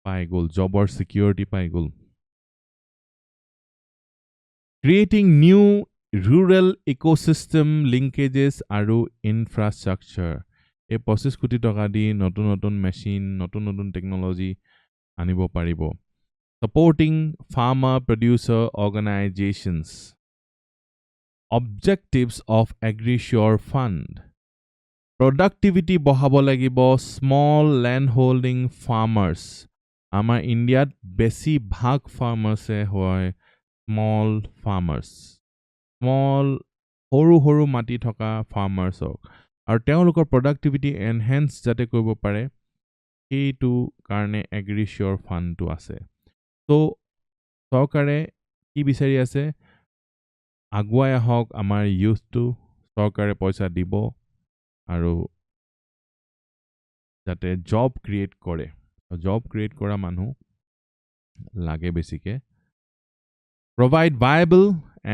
পাই গল জবৰ সিকিউৰিটি পাই গল creating new rural ecosystem linkages আৰু infrastructure এই 25 কোটি টকা দি নতুন মেচিন নতুন টেকনলজি আনিব পাৰিব supporting farmer producer organizations objectives of AgriSure fund productivity বঢ়াব লাগিব small land holding farmers আমাৰ ইন্ডিয়াত বেছি ভাগ farmers হয় small farmers small সৰু মাটি থকা farmers আৰু তেওঁলোকৰ productivity enhance যাতে কৰিব পাৰে এইটো কাৰণে AgriSure fund টো আছে তো চৰকাৰে কি বিচাৰি আছে আগুৱাই আহক আমাৰ ইউথটো চৰকাৰে পইচা দিব আৰু যাতে জব ক্ৰিয়েট কৰে জব ক্ৰিয়েট কৰা মানুহ লাগে বেছিকে provide viable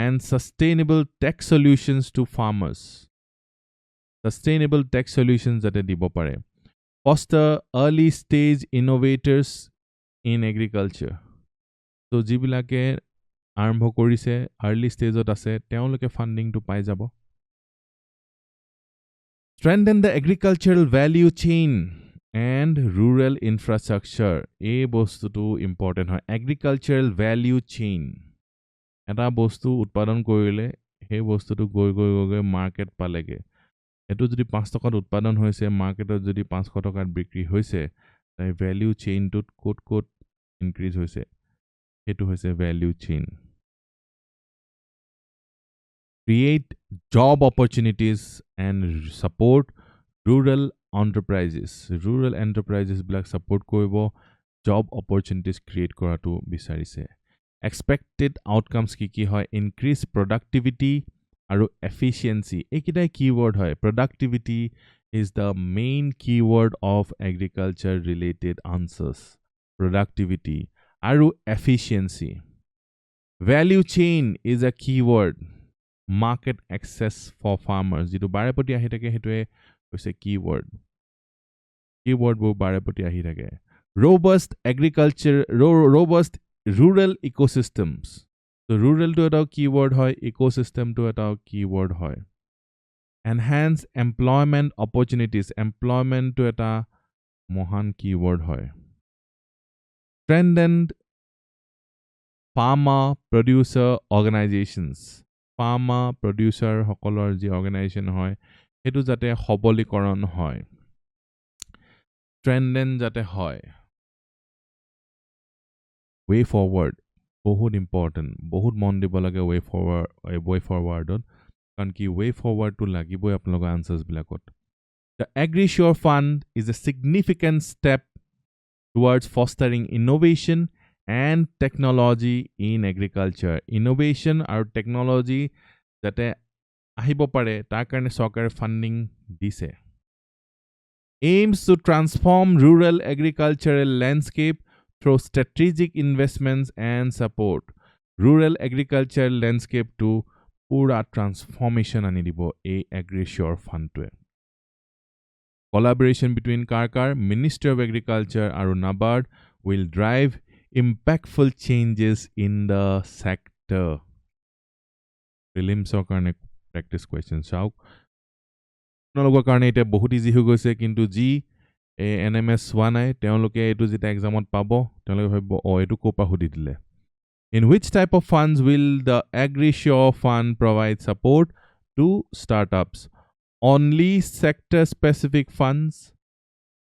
and sustainable tech solutions to farmers sustainable tech solutions যাতে দিব পাৰে foster early stage innovators in agriculture তো যিবিলাকে আৰম্ভ কৰিছে early stageত আছে তেওঁলোকে ফান্ডিংটো পাই যাব strengthen the agricultural value chain and rural infrastructure এই বস্তুটো ইম্পৰ্টেন্ট হয় agricultural value chain এটা বস্তু উৎপাদন কৰিলে সেই বস্তুটো গৈ মাৰ্কেট পালেগে এটো যদি 5 টকাত উৎপাদন হৈছে মাৰ্কেটত যদি 500 টকাত বিক্ৰী হৈছে তাই ভ্যালু চেইনটোত কোট ইনক্ৰিজ হৈছে এটো হৈছে value chain create job opportunities and support rural enterprises black support কৰিব job opportunities create কৰাটো বিচাৰিছে expected outcomes কি হয় increase productivity আৰু efficiency এইকিটাই keyword হয় productivity is the main keyword of agriculture related answers productivity আৰু efficiency Value chain is a keyword. Market access for farmers. যিটো বাৰেপতি আহি থাকে হেতুৱে হৈছে keyword. Keyword বোৰ বাৰেপতি আহি থাকে. Robust agriculture, robust rural ecosystems. So rural to এটা keyword হয়, ecosystem to এটা keyword হয়. Enhance employment opportunities. Employment to এটা মহান keyword হয়. Strengthened farmer producer organizations. Farmer producer সকলৰ যি organization হয় হেতু যাতে সবলীকৰণ হয়. Strengthen যাতে হয়. Way forward. বহুত important. বহুত মন দিব লাগে way forward. কাৰণ কি way forward to লাগিবই আপোনালোকৰ answers বিলাকত. The AgriSure Fund is a significant step towards fostering innovation and technology in agriculture. Innovation আৰু technology যাতে আহিব পাৰে তাৰ কাৰণে চৰকাৰে funding দিছে. Aims to transform rural agricultural landscape through strategic investments and support. Rural agricultural landscape to pura transformation ani dibo a AgriSure Fund to. Collaboration between Karkar, Ministry of Agriculture and NABARD will drive impactful changes in the sector. Prelims karone practice questions chauk. Nalogo karone eta bahut easy ho goise kintu ji NMS 1 ai teoloke etu jeta exam ot pabo teoloke bhabibo o etu kopa hudi dile. In which type of funds will the AgriSure Fund provide support to startups? Only sector specific funds,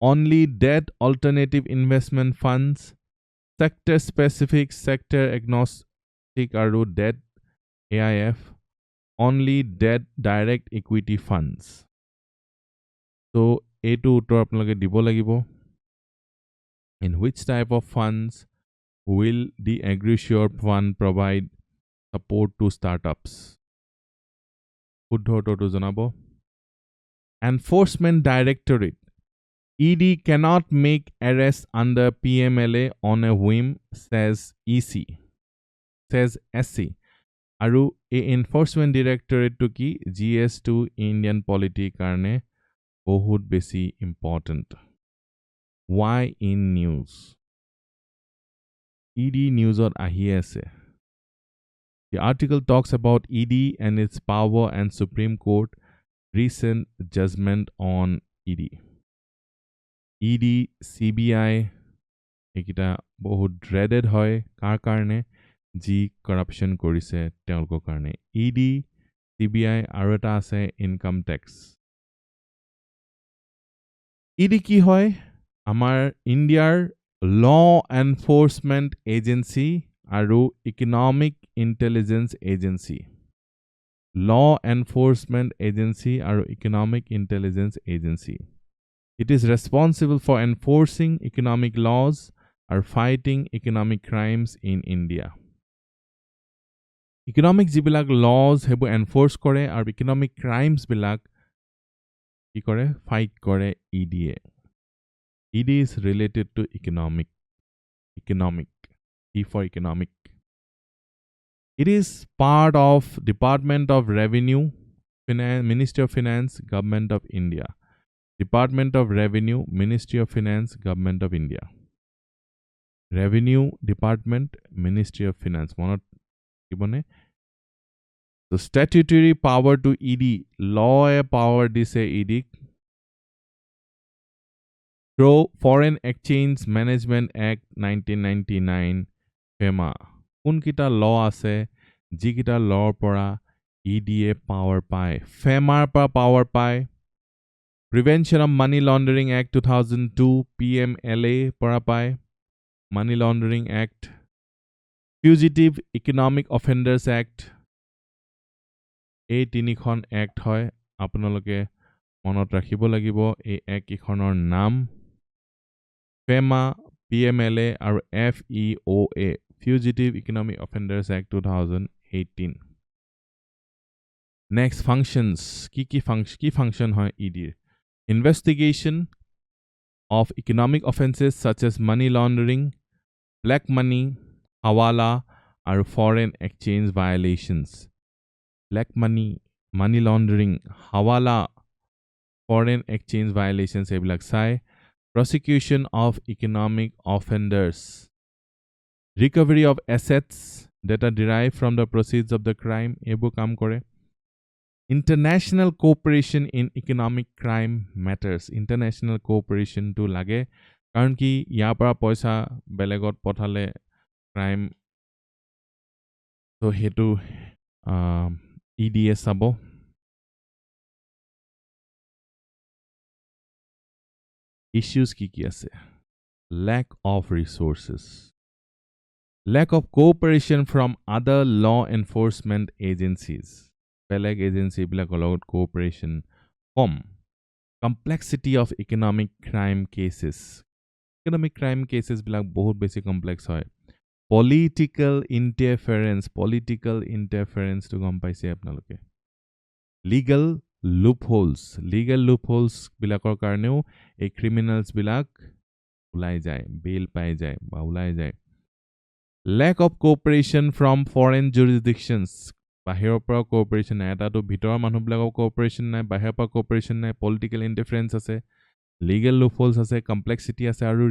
only debt alternative investment funds, sector specific, sector agnostic aru debt AIF, only debt direct equity funds. So A2 uttor apnaloke dibo lagibo. In which type of funds will the AgriSure Fund provide support to startups? Shuddho uttor janabo. Enforcement Directorate. ED cannot make arrests under PMLA on a whim, says EC. Says SC. Aru a Enforcement Directorate to ki GS2 Indian polity karne bahut besi important. Why in news? ED news or ahi ase. The article talks about ED and its power and Supreme Court recent judgment on ED. ED, CBI, ekita bahut dreaded hoy kar karne ji corruption korise teolko karne. ED, CBI aru eta ase income tax. ED ki hoy? Amar Indiar Law Enforcement Agency aru Economic Intelligence Agency. Law Enforcement Agency or Economic Intelligence Agency. It is responsible for enforcing economic laws or fighting economic crimes in India. Economic jibilak laws hebu enforce kore or economic crimes bilak ki kore fight kore EDA. ED is related to economic. E for economic. It is part of Department of Revenue, Ministry of Finance, Government of India. Department of Revenue, Ministry of Finance, Government of India. Revenue Department, Ministry of Finance. So statutory power to ED. Law power dise ED. Through Foreign Exchange Management Act 1999, FEMA. Unkita law ase, jikita law pora EDA power pai. FEMA pa power pai. Prevention of Money Laundering Act 2002, PMLA pora pai. Money Laundering Act. Fugitive Economic Offenders Act. A tinikhon act hoy. Apnaloke monot rakhibo lagibo. A act ikhonor nam. FEMA, PMLA aru FEOA. Fugitive Economic Offenders Act 2018. Next functions. Key function hoy ED. Investigation of economic offenses such as money laundering, black money, hawala, আৰু foreign exchange violations, black money, money laundering, hawala, foreign exchange violations এইবিলাক চাই, prosecution of economic offenders, recovery of assets that are derived from the proceeds of the crime এইবোৰ কাম কৰে, international cooperation in economic crime matters, international cooperation to লাগে কাৰণ কি ইয়াৰ পৰা পইচা বেলেগত পঠালে ক্ৰাইম তো হেতু EDS চাব, issues কি আছে, lack of resources, lack of cooperation from other law enforcement agencies, beleg agency বিলাকৰ লগত cooperation com, complexity of economic crime cases, economic crime cases বিলাক বহুত বেছি complex হয়, political interference to গম পাইছে আপোনালোকে, legal loopholes বিলাকৰ কাৰণেও এই criminals বিলাক ওলাই যায়, bail পাই যায় বা ওলাই যায়, lack of cooperation from foreign jurisdictions, বাহিৰৰ পৰা cooperation নাই, এটাতো ভিতৰৰ মানুহবিলাকৰ cooperation নাই, বাহিৰৰ পৰা cooperation নাই, political interference আছে, legal loopholes আছে, complexity আছে আৰু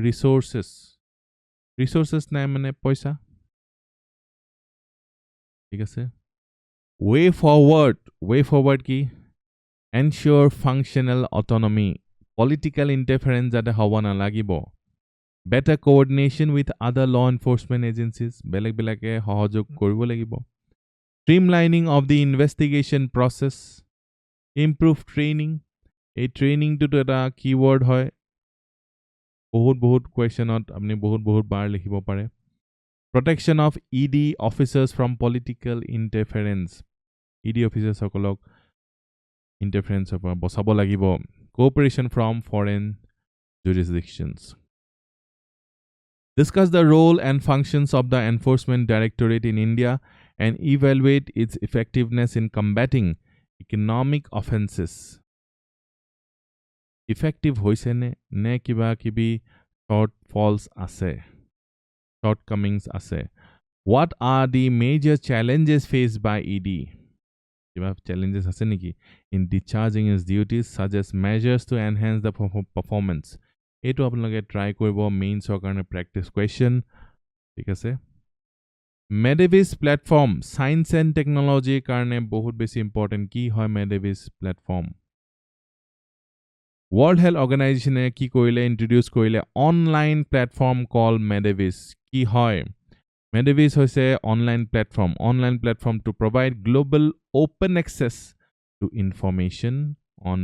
resources নাই মানে পইচা, ঠিক আছে, way forward কি, ensure functional autonomy, political interference যাতে হ'ব নালাগিব, better coordination with other law enforcement agencies, বেলেগে সহযোগ কৰিব লাগিব, streamlining of the investigation process, improve training, এই ট্ৰেইনিংটো এটা কিৱৰ্ড হয়, বহুত কুৱেশ্যনত আপুনি বহুত বাৰ লিখিব পাৰে, protection of ED officers from political interference, ED officers সকলক interference পৰা বচাব লাগিব, cooperation from foreign jurisdictions, discuss the role and functions of the Enforcement Directorate in India and evaluate its effectiveness in combating economic offenses. Effective hoise ne kiba kibi shortfalls ase, shortcomings ase. What are the major challenges faced by ED? Kiba challenges ase niki in discharging its duties, such as measures to enhance the performance. এইটো আপোনালোকে try কৰিব, মেইনছৰ কাৰণে practice question, ঠিক আছে, মেডেভিছ platform science and টেকনলজিৰ কাৰণে বহুত বেছি important, কি হয় মেডেভিছ প্লেটফৰ্ম, World Health Organization কি কৰিলে, ইন্ট্ৰোডিউস কৰিলে অনলাইন প্লেটফৰ্ম কল মেডেভিছ, কি হয় মেডেভিছ হৈছে online platform to provide global open access to information on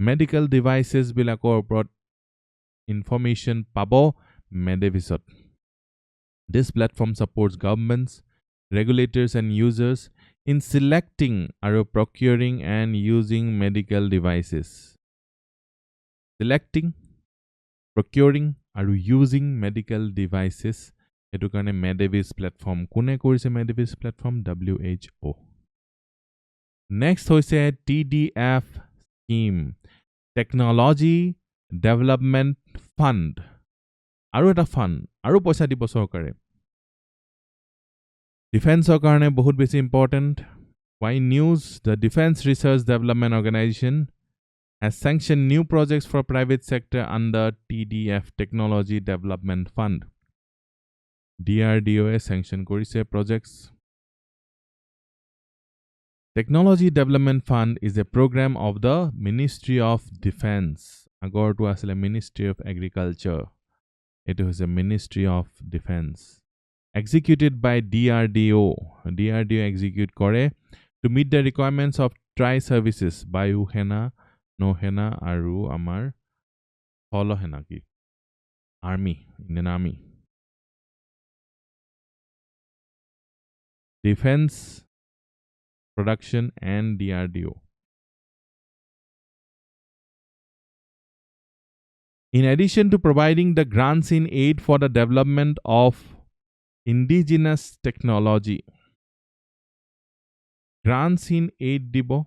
medical devices বিলাকৰ ওপৰত ইনফৰমেশ্যন পাব মেডেভিছত। This platform supports governments, regulators and users in selecting or procuring and using medical devices. Selecting, procuring or using medical devices, etu karone Medevis platform kone korise Medevis platform WHO. Next hoise TDF scheme, Technology Development Fund. Aru eta fund aru poisa dibo sorkare, Defense karone bahut beshi important. Why news? The Defense Research Development Organization has sanctioned new projects for private sector under TDF, Technology Development Fund. DRDO sanction korise projects. Technology Development Fund is a program of the Ministry of Defense. Agor to asile Ministry of Agriculture. It is a Ministry of Defense. Executed by DRDO. DRDO execute kore to meet the requirements of tri-services, Bayu Hena, No Hena, Aru, Amar, Holo Hena ki. Army, Indian Army. Defense, Production and DRDO. In addition to providing the grants in aid for the development of indigenous technology, grants in aid dibo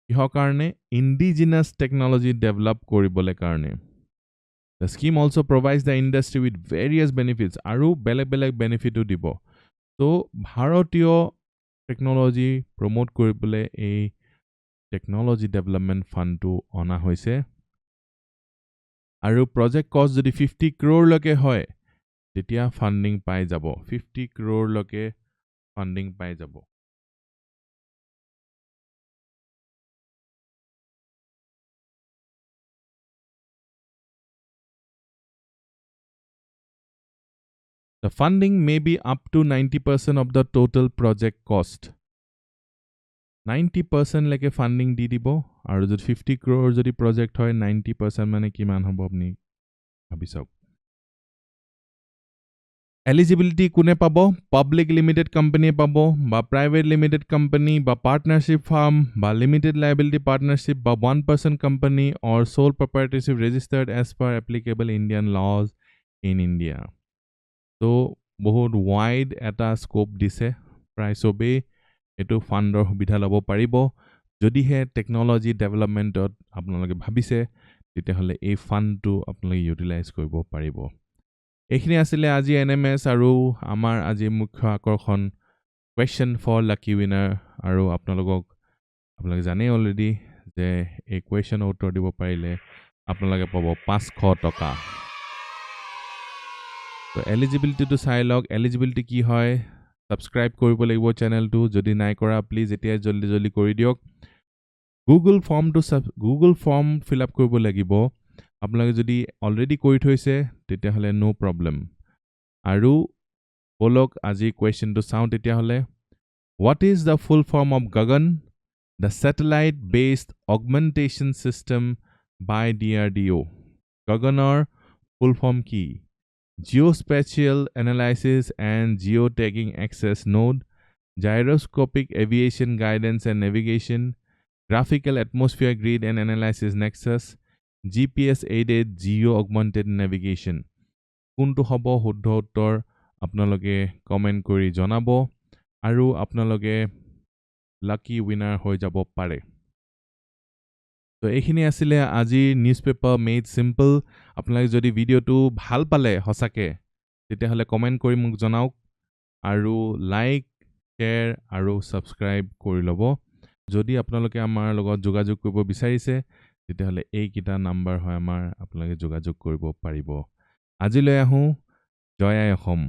kiho karne indigenous technology develop koribole karne, The scheme also provides the industry with various benefits আৰু বেলেগ benefit দিব so ভাৰতীয় technology promote কৰিবলৈ এই technology development ফান্ডটো অনা হৈছে আৰু project কষ্ট যদি 50 crore লকে হয় তেতিয়া ফান্ডিং পাই যাব 50 crore লকে ফান্ডিং পাই যাব The funding may be up to 90% of the total project cost. 90% leke funding di dibo aru jodi 50 crore jodi project hoy 90% mane kiman hobo apni bhabi sauk. Eligibility kune pabo public limited company pabo ba private limited company ba partnership firm ba limited liability partnership ba one person company or sole proprietorship registered as per applicable Indian laws in India. So বহুত wide এটা scope দিছে প্ৰায় সবে এটো ফান্ডৰ সুবিধা লব পাৰিব যদিহে টেকনলজি ডেভেলপমেন্টত আপোনালোকে ভাবিছে তেতিয়াহলে এই ফান্ডটো আপোনালোকে ইউটিলাইজ কৰিব পাৰিব এইখিনি আছিল আজি এনএমএস আৰু আমাৰ আজি মুখ্য আকৰ্ষণ question for lucky winner আৰু আপোনালোকে জানে অলৰেডি যে এই question উত্তৰ দিব পাৰিলে আপোনালোকে পাব 500 টকা So eligibility to চাই লওক eligibility কি হয় সাবস্ক্রাইব কৰিব লাগিব চেনেলটো যদি নাই কৰা প্লিজ এতিয়া জলদি কৰি দিয়ক গুগল ফৰ্ম ফিল আপ কৰিব লাগিব আপোনালোকে যদি অলৰেডি কৰি থৈছে তেতিয়াহলে নো প্ৰবলেম আৰু বলক আজি কোৱেশ্চনটো চাওঁ তেতিয়াহলে What is the full form of Gagan? The satellite based augmentation system by DRDO. Gaganor full form কি Geospatial Analysis and Geotagging Access Node, Gyroscopic Aviation Guidance and Navigation, Graphical Atmosphere Grid and Analysis Nexus, GPS-aided Geo-augmented Navigation. কোনটো হ'ব শুদ্ধ উত্তৰ আপোনালোকে comment কৰি জনাব আৰু আপোনালোকে লাকি উইনাৰ হৈ যাব পাৰে তো এইখিনি আছিল আজি নিউজপেপাৰ মেড সিম্পল আপোনালোকে যদি ভিডিওটো ভাল পালে হসাকে তেতিয়াহলে কমেন্ট কৰি মোক জনাওক আৰু লাইক শেয়াৰ আৰু সাবস্ক্ৰাইব কৰি লব যদি আপোনালোকে আমাৰ লগত যোগাযোগ কৰিব বিচাৰিছে তেতিয়াহলে এই কিটা নাম্বাৰ হয় আমাৰ আপোনালোকে যোগাযোগ কৰিব পাৰিব আজিলৈ আহো জয় আই অসম